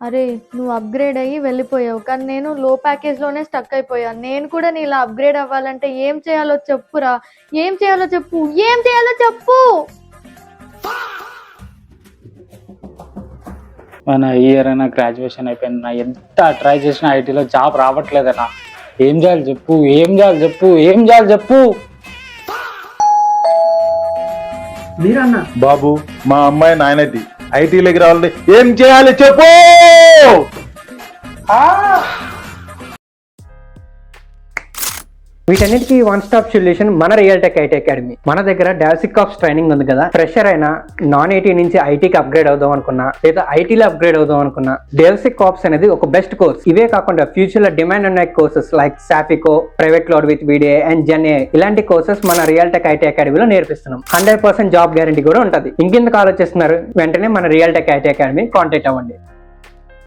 అరే నువ్వు అప్గ్రేడ్ అయ్యి వెళ్ళిపోయావు, కానీ నేను లో ప్యాకేజ్లోనే స్టక్ అయిపోయాను. నేను కూడా నీలా అప్గ్రేడ్ అవ్వాలంటే ఏం చేయాలో చెప్పురా. ఏం చేయాలో చెప్పు, ఏం చేయాలో చెప్పు. మన ఇయర్ అయినా గ్రాడ్యుయేషన్ అయిపోయింది, ఎంత ట్రై చేసినా ఐటీలో జాబ్ రావట్లేదన్నా. ఏం చేయాలి చెప్పు, ఏం చేయాలి చెప్పు, ఏం చేయాలి చెప్పు. మీరన్నా బాబు మా అమ్మాయి నాయనది ఐటీలోకి రావాలంటే ఏం చేయాలి చెప్పు. వీటన్నిటికీ వన్ స్టాప్ సొల్యూషన్ మన రియల్ టెక్ ఐటీ అకాడమీ. మన దగ్గర డాసికాప్స్ ట్రైనింగ్ ఉంది కదా. ఫ్రెషర్ అయినా నాన్ ఐటీ నుంచి ఐటీకి అప్గ్రేడ్ అవుదాం అనుకున్నా, లేదా ఐటీలో అప్గ్రేడ్ అవుదాం అనుకున్నా, డాసికాప్స్ అనేది ఒక బెస్ట్ కోర్స్. ఇవే కాకుండా ఫ్యూచర్ లో డిమాండ్ ఉన్న కోర్సెస్ లైక్ సాఫికో, private cloud with video and GenAI ఇలాంటి కోర్సెస్ మన రియల్ టెక్ ఐటీ అకాడమీలో నేర్పిస్తున్నాం. 100% జాబ్ గ్యారంటీ కూడా ఉంటుంది. ఇంకెందుకు ఆలోచిస్తున్నారు? వెంటనే మన real tech IT academy contact అవ్వండి.